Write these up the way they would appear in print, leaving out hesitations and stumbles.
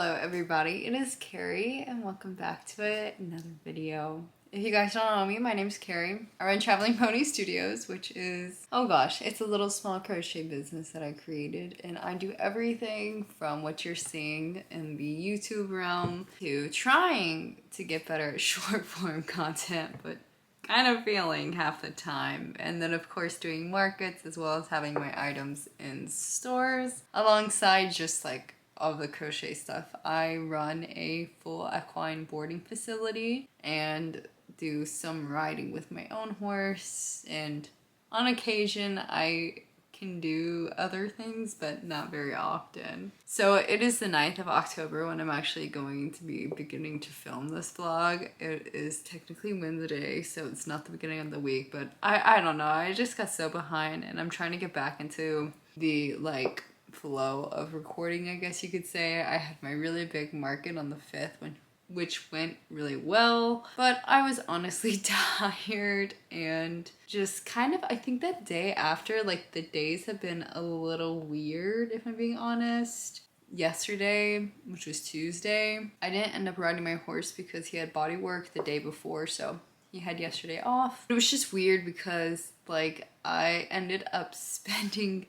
Hello everybody, it is Carrie and welcome back to another video. If you guys don't know me, my name is Carrie. I run Traveling Pony Studios, which is, oh gosh, it's a little small crochet business that I created, and I do everything from what you're seeing in the YouTube realm to trying to get better at short form content, but kind of failing half the time. And then of course doing markets as well as having my items in stores alongside just like all the crochet stuff. I run a full equine boarding facility and do some riding with my own horse, and on occasion I can do other things, but not very often. So it is the 9th of October when I'm actually going to be beginning to film this vlog. It is technically Wednesday, so it's not the beginning of the week, but I don't know, I just got so behind and I'm trying to get back into the like flow of recording, I guess you could say. I had my really big market on the 5th which went really well, but I was honestly tired and just kind of, I think that day after, like the days have been a little weird if I'm being honest. Yesterday, which was Tuesday, I didn't end up riding my horse because he had body work the day before, so he had yesterday off. It was just weird because like I ended up spending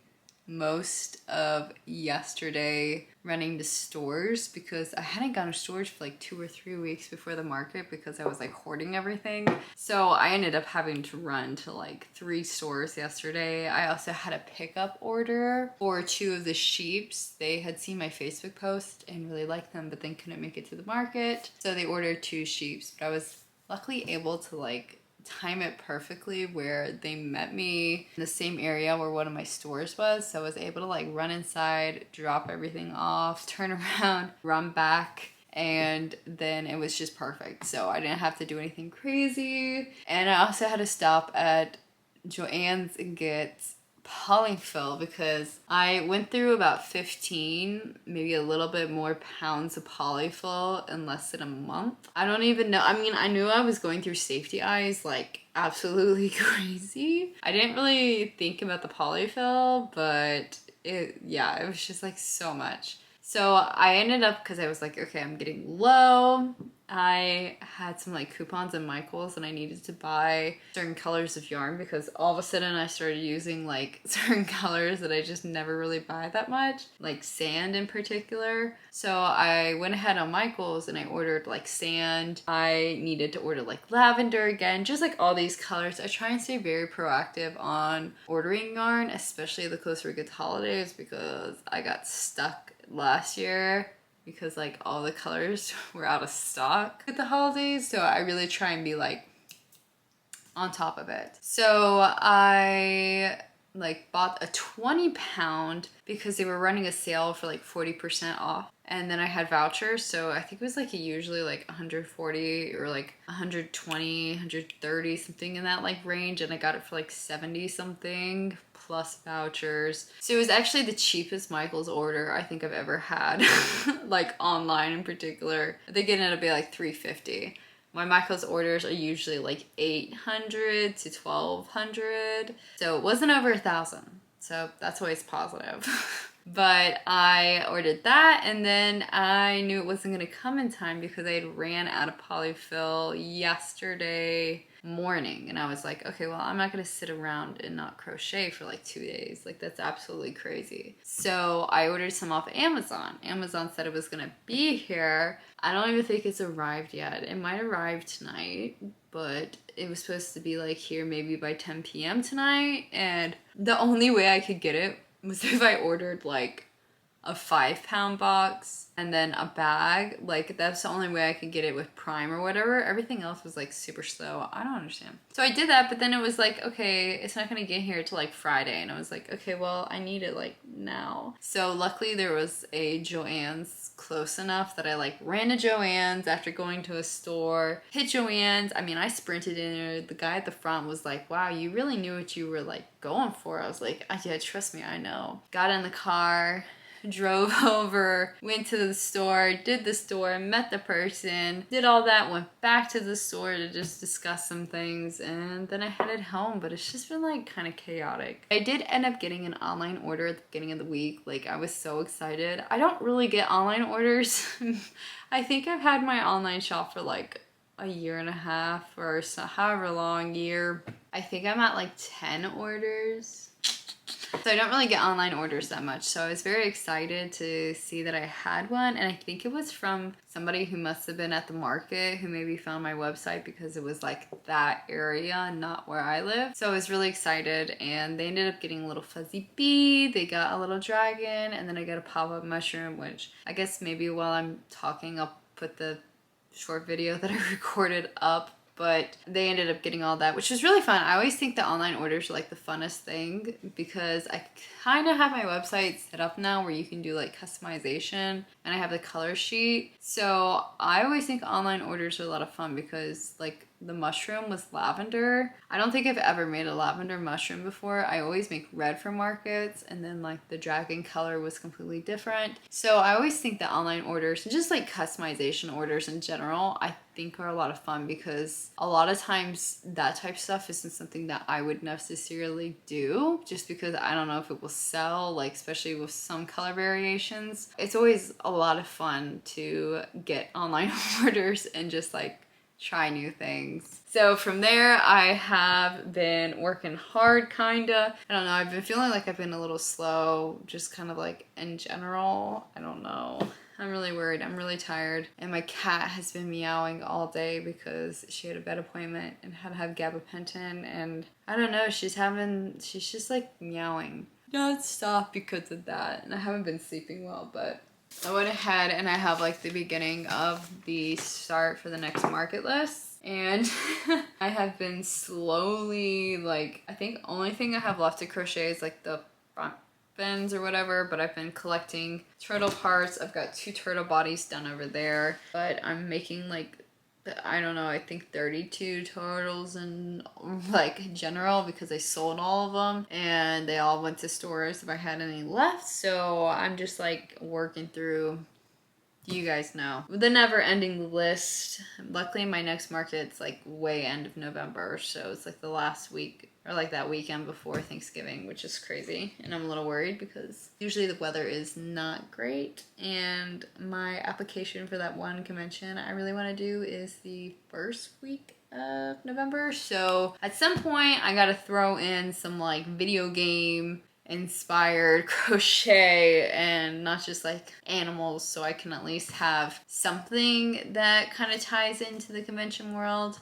most of yesterday running to stores because I hadn't gone to stores for like 2 or 3 weeks before the market because I was like hoarding everything. So I ended up having to run to like 3 stores yesterday. I also had a pickup order for 2 of the sheeps. They had seen my Facebook post and really liked them, but then couldn't make it to the market. So they ordered 2 sheeps, but I was luckily able to like time it perfectly where they met me in the same area where one of my stores was, so I was able to like run inside, drop everything off, turn around, run back, and then it was just perfect. So I didn't have to do anything crazy. And I also had to stop at Joann's and get polyfill because I went through about 15, maybe a little bit more pounds of polyfill in less than a month. I don't even know. I mean, I knew I was going through safety eyes like absolutely crazy. I didn't really think about the polyfill, but it was just like so much. So I ended up, because I was like, okay, I'm getting low. I had some like coupons in Michael's and I needed to buy certain colors of yarn because all of a sudden I started using like certain colors that I just never really buy that much, like sand in particular. So I went ahead on Michael's and I ordered like sand. I needed to order like lavender again, just like all these colors. I try and stay very proactive on ordering yarn, especially the closer we get to holidays, because I got stuck last year because like all the colors were out of stock at the holidays, so I really try and be like on top of it. So I like bought a 20 pound because they were running a sale for like 40% off, and then I had vouchers, so I think it was like usually like 140 or like 120, 130, something in that like range, and I got it for like 70 something plus vouchers. So it was actually the cheapest Michael's order I think I've ever had, like online in particular. I think it ended up being like $350. My Michael's orders are usually like $800 to $1,200, so it wasn't over $1,000. So that's always positive. But I ordered that, and then I knew it wasn't gonna come in time because I had ran out of polyfill yesterday morning, and I was like, okay, well, I'm not gonna sit around and not crochet for like 2 days. Like, that's absolutely crazy. So I ordered some off Amazon. Amazon said it was gonna be here. I don't even think it's arrived yet. It might arrive tonight, but it was supposed to be like here maybe by 10 p.m. tonight, and the only way I could get it was if I ordered like a 5 pound box and then a bag. Like, that's the only way I could get it with Prime or whatever. Everything else was like super slow. I don't understand. So I did that, but then it was like, okay, it's not gonna get here till like Friday, and I was like, okay, well, I need it like now. So luckily there was a Joann's close enough that I like ran to Joann's after going to a store, hit Joann's. I mean, I sprinted in there. The guy at the front was like, wow, you really knew what you were like going for. I was like, yeah, trust me, I know. Got in the car, drove over, went to the store, did the store, met the person, did all that, went back to the store to just discuss some things, and then I headed home. But it's just been like kind of chaotic. I did end up getting an online order at the beginning of the week. Like, I was so excited. I don't really get online orders. I think I've had my online shop for like a year and a half or so, however long, year. I think I'm at like 10 orders. So I don't really get online orders that much. So I was very excited to see that I had one. And I think it was from somebody who must have been at the market who maybe found my website because it was like that area, not where I live. So I was really excited, and they ended up getting a little fuzzy bee. They got a little dragon, and then I got a pop-up mushroom, which I guess maybe while I'm talking, I'll put the short video that I recorded up. But they ended up getting all that, which was really fun. I always think the online orders are like the funnest thing because I kind of have my website set up now where you can do like customization, and I have the color sheet. So I always think online orders are a lot of fun because like the mushroom was lavender. I don't think I've ever made a lavender mushroom before. I always make red for markets, and then like the dragon color was completely different. So I always think that online orders and just like customization orders in general, I think are a lot of fun because a lot of times that type of stuff isn't something that I would necessarily do just because I don't know if it will sell, like especially with some color variations. It's always a lot of fun to get online orders and just like try new things. So from there, I have been working hard, kinda. I don't know, I've been feeling like I've been a little slow, just kind of like in general. I don't know. I'm really worried. I'm really tired. And my cat has been meowing all day because she had a vet appointment and had to have gabapentin. And I don't know, she's just like meowing non-stop because of that. And I haven't been sleeping well, but I went ahead and I have like the beginning of the start for the next market list. And I have been slowly, like, I think only thing I have left to crochet is like the front fins or whatever, but I've been collecting turtle parts. I've got 2 turtle bodies done over there, but I'm making like, I don't know, I think 32 turtles in like general because I sold all of them and they all went to stores if I had any left. So I'm just like working through, you guys know, the never-ending list. Luckily my next market's like way end of November, so it's like the last week or like that weekend before Thanksgiving, which is crazy. And I'm a little worried because usually the weather is not great, and my application for that one convention I really want to do is the first week of November. So at some point I gotta throw in some like video game inspired crochet and not just like animals, so I can at least have something that kind of ties into the convention world.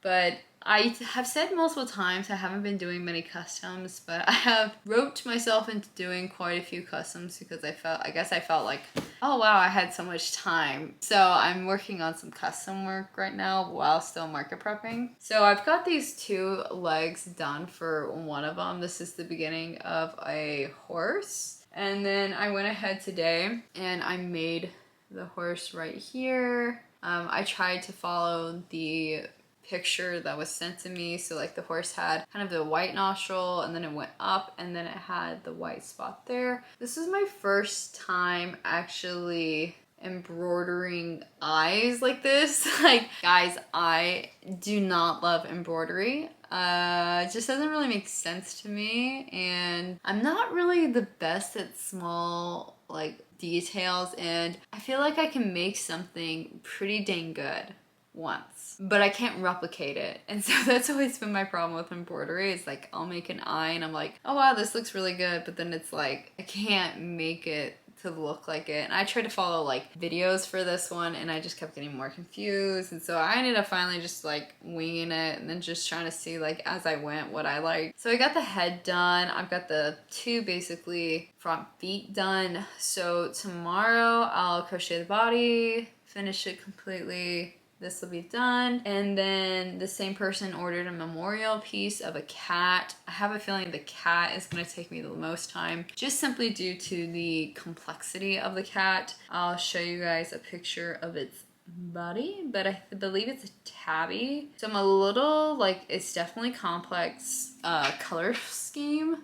But I have said multiple times I haven't been doing many customs, but I have roped myself into doing quite a few customs because I guess I felt like, oh wow, I had so much time. So I'm working on some custom work right now while still market prepping. So I've got these 2 legs done for one of them. This is the beginning of a horse. And then I went ahead today and I made the horse right here. I tried to follow the picture that was sent to me. So like the horse had kind of the white nostril and then it went up and then it had the white spot there. This is my first time actually embroidering eyes like this. Like, guys, I do not love embroidery. It just doesn't really make sense to me, and I'm not really the best at small like details, and I feel like I can make something pretty dang good once, but I can't replicate it. And so that's always been my problem with embroidery. It's like I'll make an eye and I'm like, oh wow, this looks really good, but then it's like I can't make it to look like it. And I tried to follow like videos for this one and I just kept getting more confused, and so I ended up finally just like winging it and then just trying to see like as I went what I liked. So I got the head done. I've got the 2 basically front feet done. So tomorrow I'll crochet the body, finish it completely. This will be done. And then the same person ordered a memorial piece of a cat. I have a feeling the cat is going to take me the most time, just simply due to the complexity of the cat. I'll show you guys a picture of its body, but I believe it's a tabby. So I'm a little like, it's definitely complex color scheme.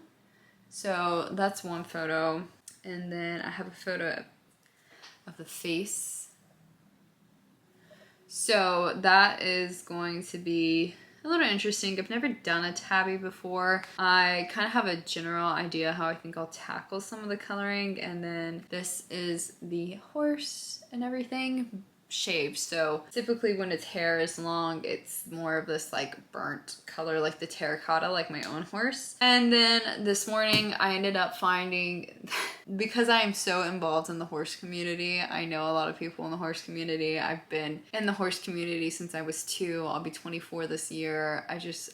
So that's one photo. And then I have a photo of the face. So that is going to be a little interesting. I've never done a tabby before. I kind of have a general idea how I think I'll tackle some of the coloring, and then this is the horse and everything shaved. So typically when its hair is long, it's more of this like burnt color, like the terracotta, like my own horse. And then this morning I ended up finding, because I am so involved in the horse community, I know a lot of people in the horse community. I've been in the horse community since I was 2. I'll be 24 this year.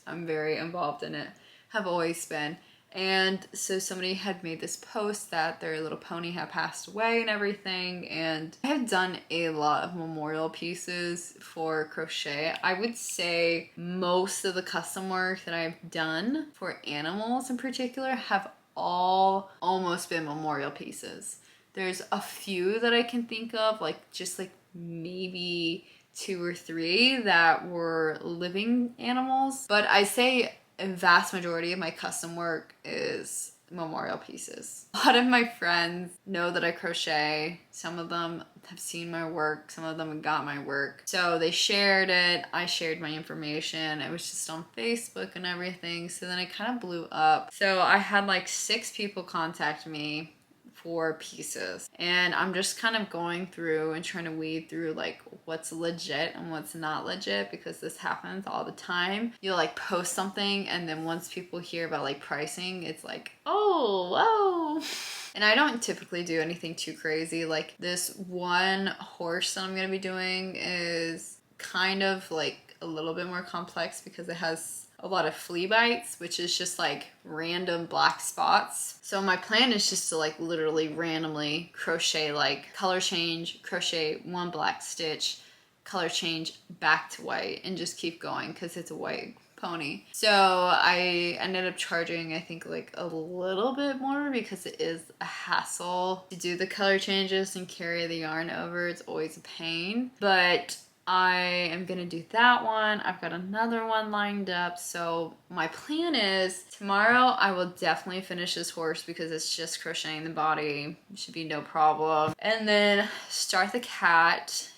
I'm very involved in it, have always been. And so somebody had made this post that their little pony had passed away and everything, and I have done a lot of memorial pieces for crochet. I would say most of the custom work that I've done for animals in particular have all almost been memorial pieces. There's a few that I can think of, like just like maybe 2 or 3 that were living animals, but I say a vast majority of my custom work is memorial pieces. A lot of my friends know that I crochet. Some of them have seen my work. Some of them have got my work. So they shared it. I shared my information. It was just on Facebook and everything. So then it kind of blew up. So I had like 6 people contact me for pieces, and I'm just kind of going through and trying to weed through like what's legit and what's not legit, because this happens all the time. You'll like post something, and then once people hear about like pricing, it's like, oh, whoa. And I don't typically do anything too crazy. Like this one horse that I'm gonna be doing is kind of like a little bit more complex because it has a lot of flea bites, which is just like random black spots. So my plan is just to like literally randomly crochet, like color change, crochet 1 black stitch, color change back to white, and just keep going because it's a white pony. So I ended up charging, I think, like a little bit more because it is a hassle to do the color changes and carry the yarn over. It's always a pain, but I am gonna do that one. I've got another one lined up. So my plan is tomorrow I will definitely finish this horse because it's just crocheting the body. It should be no problem. And then start the cat,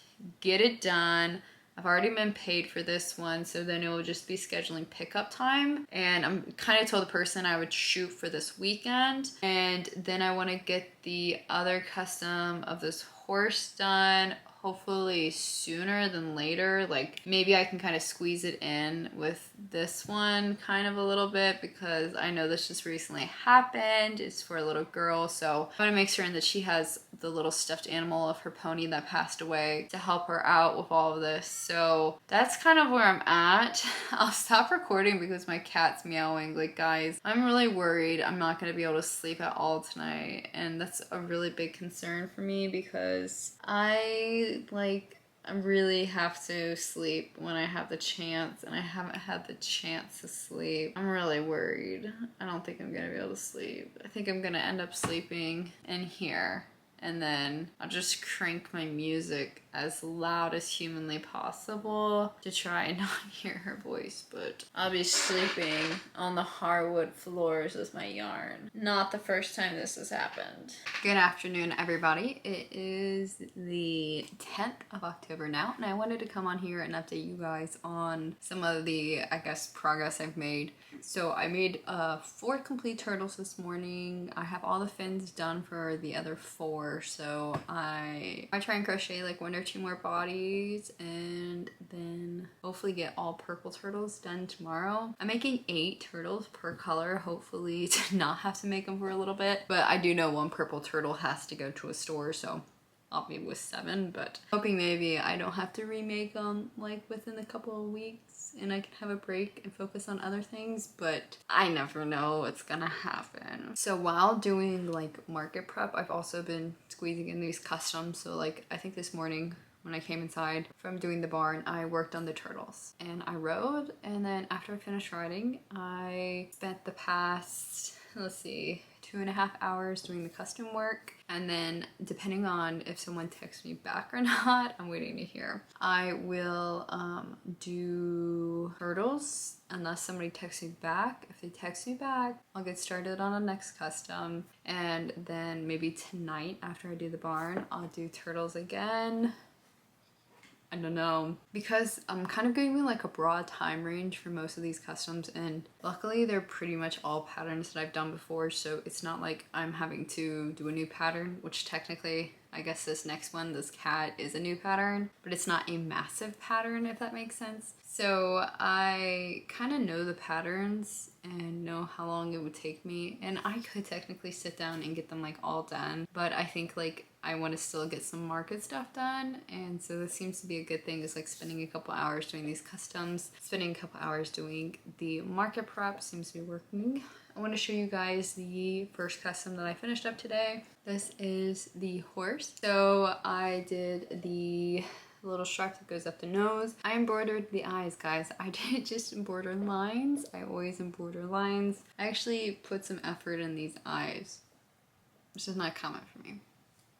get it done. I've already been paid for this one, so then it will just be scheduling pickup time. And I'm kind of told the person I would shoot for this weekend. And then I want to get the other custom of this horse done, hopefully sooner than later. Like maybe I can kind of squeeze it in with this one kind of a little bit because I know this just recently happened. It's for a little girl, so I want to make sure that she has the little stuffed animal of her pony that passed away to help her out with all of this. So that's kind of where I'm at. I'll stop recording because my cat's meowing. Like guys, I'm really worried I'm not going to be able to sleep at all tonight, and that's a really big concern for me because I really have to sleep when I have the chance, and I haven't had the chance to sleep. I'm really worried. I don't think I'm gonna be able to sleep. I think I'm gonna end up sleeping in here, and then I'll just crank my music as loud as humanly possible to try and not hear her voice, but I'll be sleeping on the hardwood floors with my yarn. Not the first time this has happened. Good afternoon, everybody. It is the 10th of October now, and I wanted to come on here and update you guys on some of the, I guess, progress I've made. So I made 4 complete turtles this morning. I have all the fins done for the other 4, so I try and crochet like 1 or 2 more bodies, and then hopefully get all purple turtles done tomorrow. I'm making 8 turtles per color, hopefully to not have to make them for a little bit, but I do know 1 purple turtle has to go to a store, so I'll be with 7, but hoping maybe I don't have to remake them like within a couple of weeks and I can have a break and focus on other things, but I never know what's gonna happen. So while doing like market prep, I've also been squeezing in these customs. So like I think this morning when I came inside from doing the barn, I worked on the turtles and I rode, and then after I finished riding, I spent the past, let's see, 2.5 hours doing the custom work, and then depending on if someone texts me back or not, I'm waiting to hear. I will do turtles unless somebody texts me back. If they text me back, I'll get started on the next custom, and then maybe tonight after I do the barn, I'll do turtles again. I don't know, because I'm kind of giving like a broad time range for most of these customs, and luckily they're pretty much all patterns that I've done before, so it's not like I'm having to do a new pattern, which technically I guess this next one, this cat, is a new pattern, but it's not a massive pattern, if that makes sense. So I kind of know the patterns and know how long it would take me, and I could technically sit down and get them like all done, but I think like I want to still get some market stuff done, and so this seems to be a good thing, is like spending a couple hours doing these customs, spending a couple hours doing the market prep seems to be working. I want to show you guys the first custom that I finished up today. This is the horse. So I did the little stripe that goes up the nose. I embroidered the eyes, guys. I didn't just embroider lines. I always embroider lines. I actually put some effort in these eyes, which is not common for me.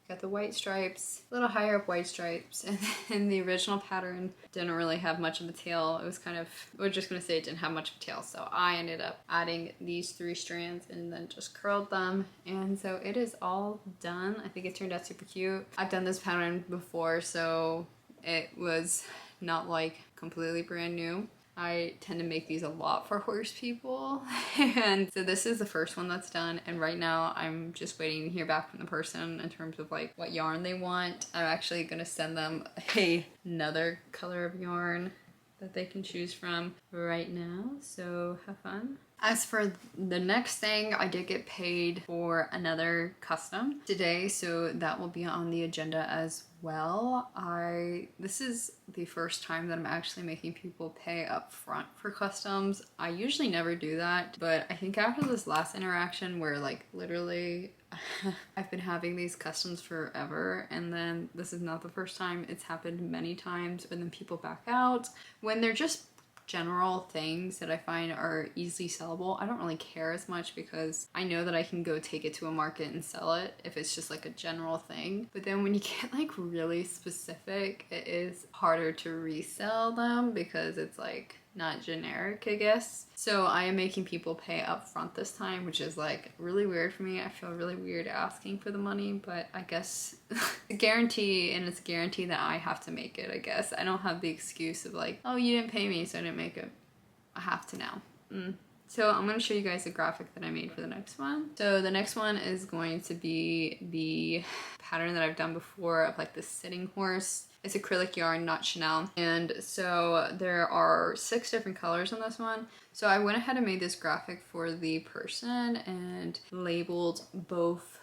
Got the white stripes, a little higher up white stripes, and then the original pattern didn't really have much of a tail. It was kind of, we're just gonna say it didn't have much of a tail, so I ended up adding these 3 strands and then just curled them, and so it is all done. I think it turned out super cute. I've done this pattern before, so it was not like completely brand new. I tend to make these a lot for horse people, and so this is the first one that's done, and right now I'm just waiting to hear back from the person in terms of like what yarn they want. I'm actually gonna send them another color of yarn that they can choose from right now, so have fun. As for the next thing, I did get paid for another custom today, so that will be on the agenda as well. This is the first time that I'm actually making people pay up front for customs. I usually never do that, but I think after this last interaction where like literally I've been having these customs forever, and then this is not the first time. It's happened many times, and then people back out when they're just general things that I find are easily sellable. I don't really care as much because I know that I can go take it to a market and sell it if it's just like a general thing. But then when you get like really specific, it is harder to resell them because it's like not generic, I guess. So I am making people pay up front this time, which is like really weird for me. I feel really weird asking for the money, but I guess a guarantee, and it's a guarantee that I have to make it, I guess. I don't have the excuse of like, oh, you didn't pay me, so I didn't make it. I have to now. So I'm going to show you guys a graphic that I made for the next one. So the next one is going to be the pattern that I've done before of like the sitting horse. It's acrylic yarn, not Chanel. And so there are 6 different colors on this one. So I went ahead and made this graphic for the person and labeled both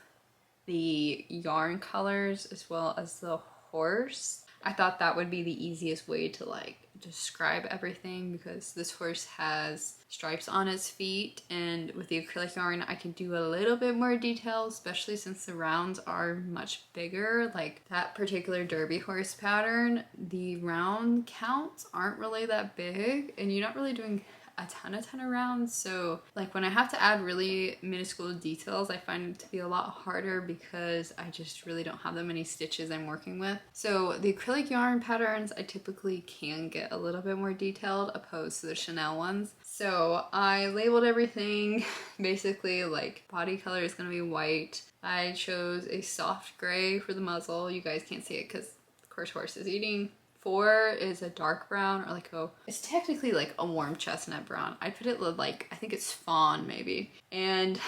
the yarn colors as well as the horse. I thought that would be the easiest way to like describe everything, because this horse has stripes on its feet, and with the acrylic yarn I can do a little bit more detail, especially since the rounds are much bigger. Like that particular derby horse pattern, the round counts aren't really that big, and you're not really doing a ton of rounds, so like when I have to add really minuscule details, I find it to be a lot harder because I just really don't have that many stitches I'm working with. So the acrylic yarn patterns I typically can get a little bit more detailed opposed to the Chanel ones. So I labeled everything basically like body color is gonna be white. I chose a soft gray for the muzzle. You guys can't see it because of course horse is eating. 4 is a dark brown, or like it's technically like a warm chestnut brown. I put it like, I think it's fawn maybe. And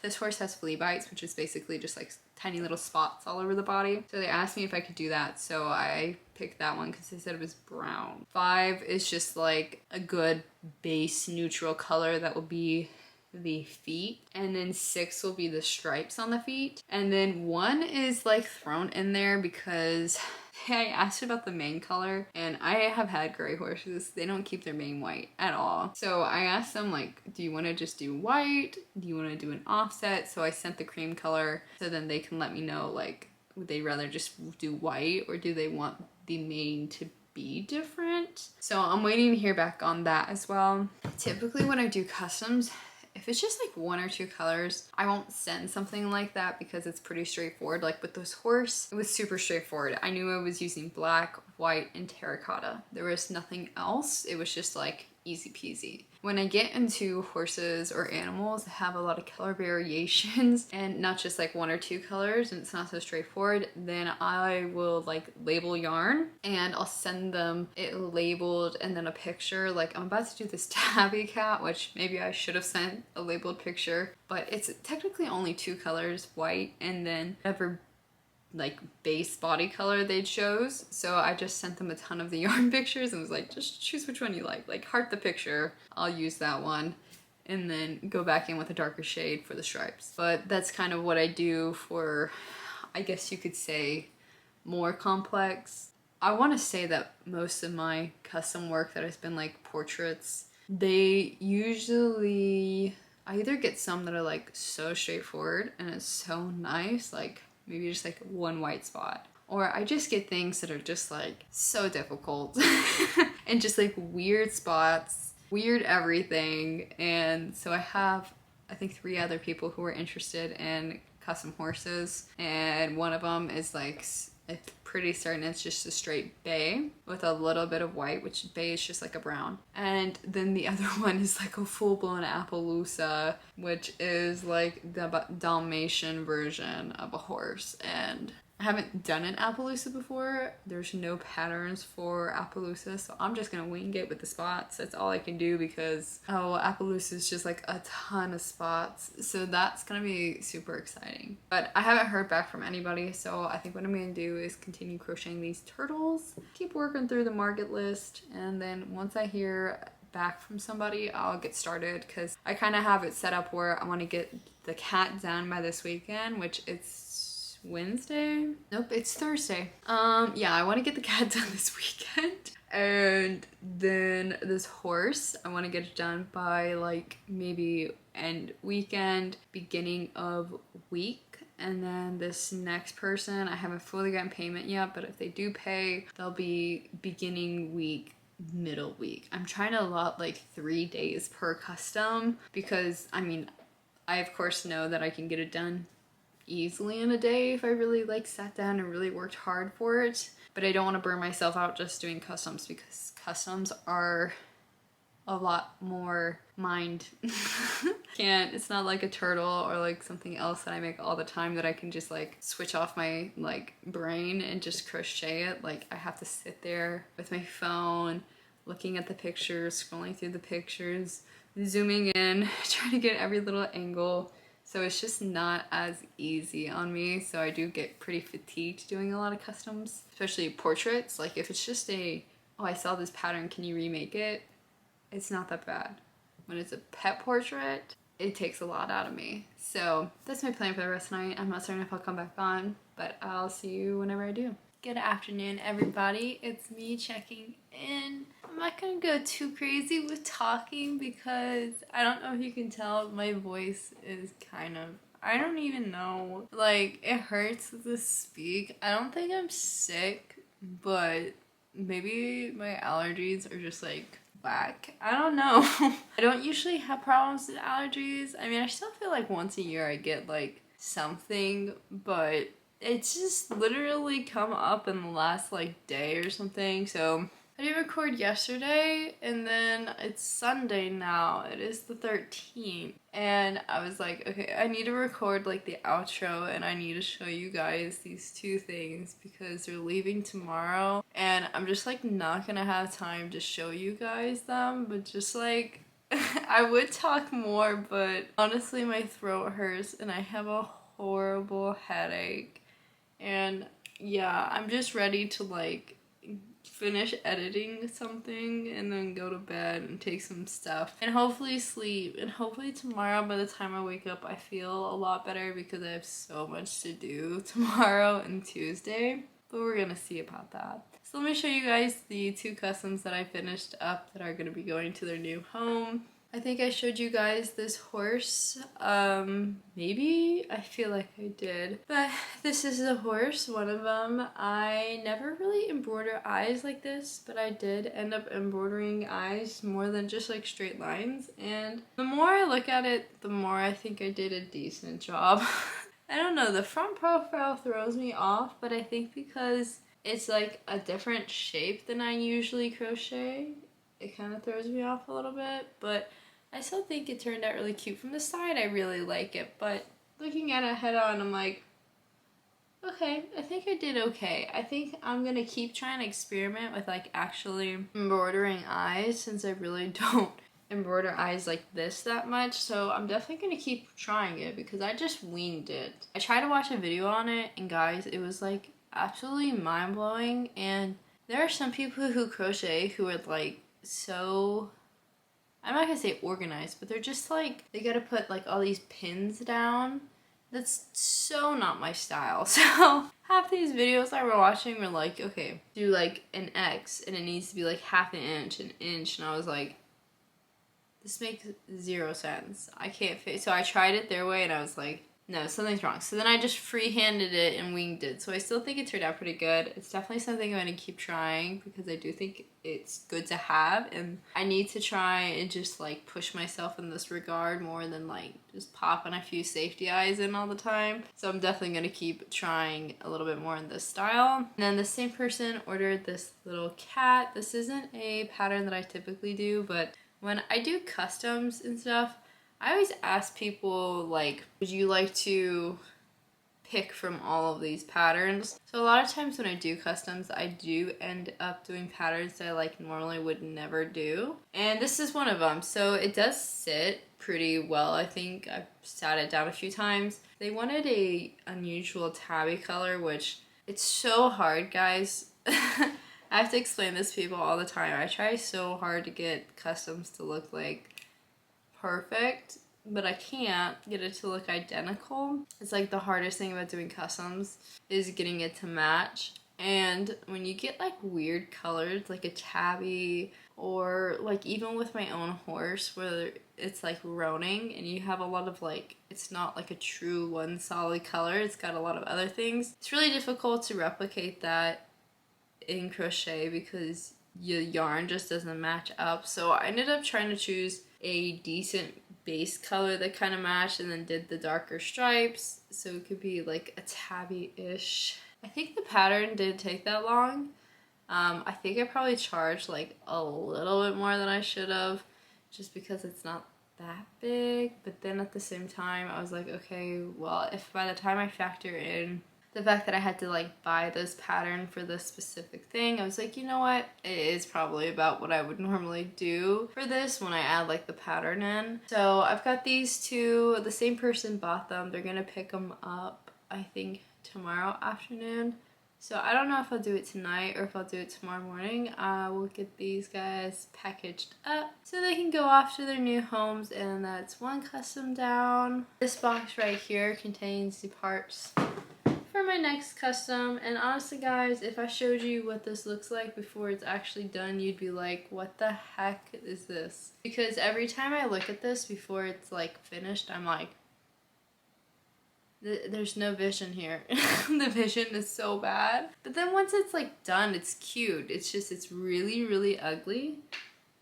this horse has flea bites, which is basically just like tiny little spots all over the body. So they asked me if I could do that, so I picked that one because they said it was brown. 5 is just like a good base neutral color that will be the feet, and then 6 will be the stripes on the feet, and then 1 is like thrown in there because I asked about the mane color, and I have had gray horses. They don't keep their mane white at all. So I asked them like, do you want to just do white? Do you want to do an offset? So I sent the cream color so then they can let me know like, would they rather just do white or do they want the mane to be different? So I'm waiting to hear back on that as well. Typically when I do customs, If it's just like 1 or 2 colors, I won't send something like that because it's pretty straightforward. Like with this horse, it was super straightforward. I knew I was using black, white, and terracotta. There was nothing else. It was just like easy peasy. When I get into horses or animals that have a lot of color variations and not just like 1 or 2 colors and it's not so straightforward, then I will like label yarn and I'll send them it labeled and then a picture. Like I'm about to do this tabby cat, which maybe I should have sent a labeled picture, but it's technically only 2 colors, white and then whatever like base body color they chose. So I just sent them a ton of the yarn pictures and was like, just choose which one you like heart the picture, I'll use that one, and then go back in with a darker shade for the stripes. But that's kind of what I do for, I guess you could say, more complex. I want to say that most of my custom work that has been like portraits, they usually, I either get some that are like so straightforward and it's so nice, like maybe just like 1 white spot. Or I just get things that are just like so difficult and just like weird spots, weird everything. And so I have, I think 3 other people who are interested in custom horses. And one of them is like, it's pretty certain it's just a straight bay with a little bit of white, which bay is just like a brown. And then the other one is like a full-blown Appaloosa, which is like the Dalmatian version of a horse. And I haven't done an Appaloosa before. There's no patterns for Appaloosa, so I'm just gonna wing it with the spots. That's all I can do because, oh, Appaloosa is just like a ton of spots. So that's gonna be super exciting. But I haven't heard back from anybody, so I think what I'm gonna do is continue crocheting these turtles, keep working through the market list, and then once I hear back from somebody, I'll get started because I kind of have it set up where I want to get the cat done by this weekend, which it's Wednesday? Nope, it's Thursday. Yeah, I want to get the cat done this weekend. And then this horse, I want to get it done by like maybe end weekend, beginning of week. And then this next person, I haven't fully gotten payment yet, but if they do pay, they'll be beginning week, middle week. I'm trying to allot like 3 days per custom because I mean, I of course know that I can get it done easily in a day if I really like sat down and really worked hard for it, but I don't want to burn myself out just doing customs because customs are a lot more mind. It's not like a turtle or like something else that I make all the time that I can just like switch off my like brain and just crochet it. Like I have to sit there with my phone looking at the pictures, scrolling through the pictures, zooming in, trying to get every little angle. So it's just not as easy on me. So I do get pretty fatigued doing a lot of customs, especially portraits. Like if it's just a, oh, I saw this pattern, can you remake it? It's not that bad. When it's a pet portrait, it takes a lot out of me. So that's my plan for the rest of the night. I'm not certain if I'll come back on, but I'll see you whenever I do. Good afternoon, everybody. It's me checking in. I'm not gonna go too crazy with talking because I don't know if you can tell, my voice is kind of, I don't even know. Like, it hurts to speak. I don't think I'm sick, but maybe my allergies are just like whack. I don't know. I don't usually have problems with allergies. I mean, I still feel like once a year I get like something, but it's just literally come up in the last like day or something. So I didn't record yesterday and then it's Sunday now. It is the 13th. And I was like, okay, I need to record like the outro and I need to show you guys these 2 things because they're leaving tomorrow. And I'm just like not gonna have time to show you guys them, but just like, I would talk more, but honestly my throat hurts and I have a horrible headache. And yeah, I'm just ready to like finish editing something and then go to bed and take some stuff and hopefully sleep, and hopefully tomorrow by the time I wake up I feel a lot better because I have so much to do tomorrow and Tuesday, but we're gonna see about that. So let me show you guys the 2 customs that I finished up that are gonna be going to their new home. I think I showed you guys this horse. Maybe? I feel like I did. But this is a horse, one of them. I never really embroider eyes like this, but I did end up embroidering eyes more than just like straight lines. And the more I look at it, the more I think I did a decent job. I don't know, the front profile throws me off, but I think because it's like a different shape than I usually crochet, it kind of throws me off a little bit, but I still think it turned out really cute. From the side, I really like it, but looking at it head on, I'm like, okay, I think I did okay. I think I'm gonna keep trying to experiment with like actually embroidering eyes, since I really don't embroider eyes like this that much, so I'm definitely gonna keep trying it because I just winged it. I tried to watch a video on it, and guys, it was like absolutely mind-blowing. And there are some people who crochet who are like so, I'm not gonna say organized, but they're just like, they gotta put like all these pins down. That's so not my style. So half these videos I were watching were like, okay, do like an X and it needs to be like half an inch, and I was like, this makes zero sense. I can't fit. So I tried it their way and I was like, no, something's wrong. So then I just freehanded it and winged it. So I still think it turned out pretty good. It's definitely something I'm going to keep trying because I do think it's good to have. And I need to try and just like push myself in this regard more than like just popping a few safety eyes in all the time. So I'm definitely going to keep trying a little bit more in this style. And then the same person ordered this little cat. This isn't a pattern that I typically do, but when I do customs and stuff, I always ask people, like, would you like to pick from all of these patterns? So a lot of times when I do customs, I do end up doing patterns that I like normally would never do. And this is one of them. So it does sit pretty well. I think I've sat it down a few times. They wanted a unusual tabby color, which it's so hard, guys. I have to explain this to people all the time. I try so hard to get customs to look like perfect, but I can't get it to look identical. It's like the hardest thing about doing customs is getting it to match. And when you get like weird colors, like a tabby, or like even with my own horse where it's like roaning and you have a lot of like, it's not like a true one solid color, it's got a lot of other things. It's really difficult to replicate that in crochet because your yarn just doesn't match up. So I ended up trying to choose a decent base color that kind of matched, and then did the darker stripes so it could be like a tabby-ish. I think the pattern didn't take that long. I think I probably charged like a little bit more than I should have, just because it's not that big. But then at the same time I was like, okay, well, if by the time I factor in the fact that I had to like buy this pattern for this specific thing, I was like, you know what? It is probably about what I would normally do for this when I add like the pattern in. So I've got these two. The same person bought them. They're gonna pick them up, I think, tomorrow afternoon. So I don't know if I'll do it tonight or if I'll do it tomorrow morning. I will get these guys packaged up so they can go off to their new homes, and that's one custom down. This box right here contains the parts for my next custom. And honestly, guys, if I showed you what this looks like before it's actually done, you'd be like, what the heck is this? Because every time I look at this before it's like finished, I'm like, there's no vision here. The vision is so bad. But then once it's like done, it's cute. It's just, it's really, really ugly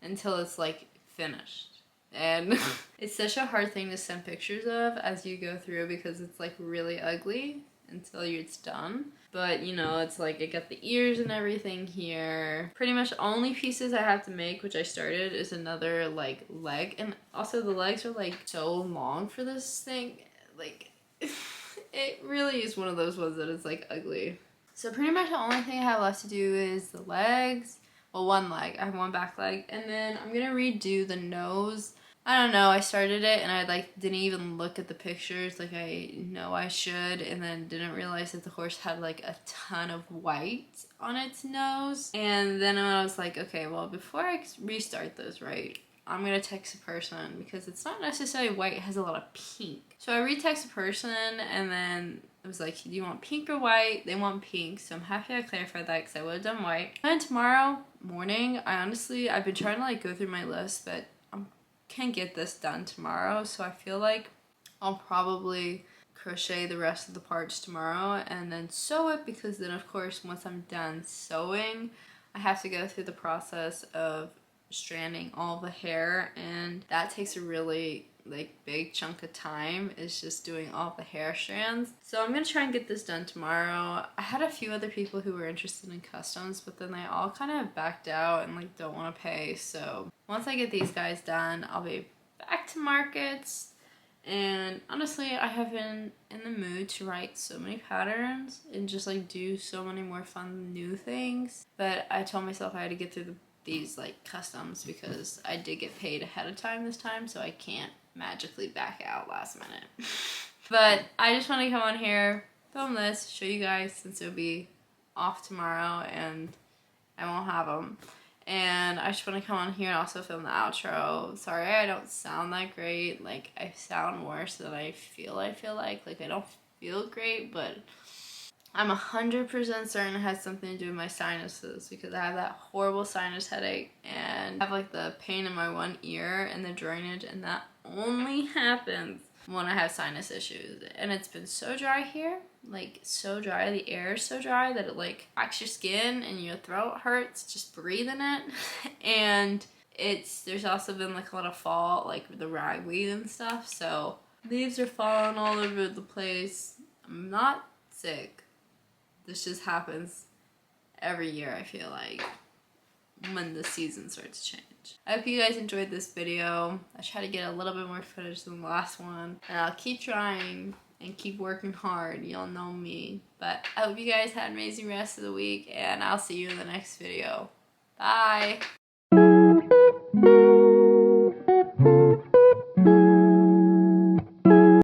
until it's like finished. And it's such a hard thing to send pictures of as you go through because it's like really ugly until it's done. But you know, it's like I got the ears and everything here. Pretty much only pieces I have to make, which I started, is another like leg. And also the legs are like so long for this thing. Like it really is one of those ones that is like ugly. So pretty much the only thing I have left to do is the legs. Well, one leg. I have one back leg. And then I'm gonna redo the nose. I don't know, I started it and I like didn't even look at the pictures like I know I should, and then didn't realize that the horse had like a ton of white on its nose. And then I was like, okay, well, before I restart this, right, I'm gonna text a person because it's not necessarily white, it has a lot of pink. So I retext a person and then it was like, do you want pink or white? They want pink, so I'm happy I clarified that because I would have done white. And then tomorrow morning, I've been trying to like go through my list, but can get this done tomorrow, so I feel like I'll probably crochet the rest of the parts tomorrow and then sew it, because then of course once I'm done sewing I have to go through the process of stranding all the hair, and that takes a really like big chunk of time, is just doing all the hair strands. So I'm gonna try and get this done tomorrow. I had a few other people who were interested in customs, but then they all kind of backed out and like don't want to pay. So once I get these guys done, I'll be back to markets. And honestly, I have been in the mood to write so many patterns and just like do so many more fun new things. But I told myself I had to get through these like customs, because I did get paid ahead of time this time, so I can't magically back out last minute. But I just want to come on here, film this, show you guys, since it'll be off tomorrow and I won't have them. And I just want to come on here and also film the outro. Sorry I don't sound that great. Like, I sound worse than I feel like. Like, I don't feel great, but I'm 100% certain it has something to do with my sinuses, because I have that horrible sinus headache and I have like the pain in my one ear and the drainage, and that only happens when I have sinus issues. And it's been so dry here, like so dry, the air is so dry that it like cracks your skin and your throat hurts just breathing it. And there's also been like a lot of fall, like the ragweed and stuff, so leaves are falling all over the place. I'm not sick. This just happens every year, I feel like, when the season starts to change. I hope you guys enjoyed this video. I try to get a little bit more footage than the last one, and I'll keep trying and keep working hard. You'll know me. But I hope you guys had an amazing rest of the week, and I'll see you in the next video. Bye!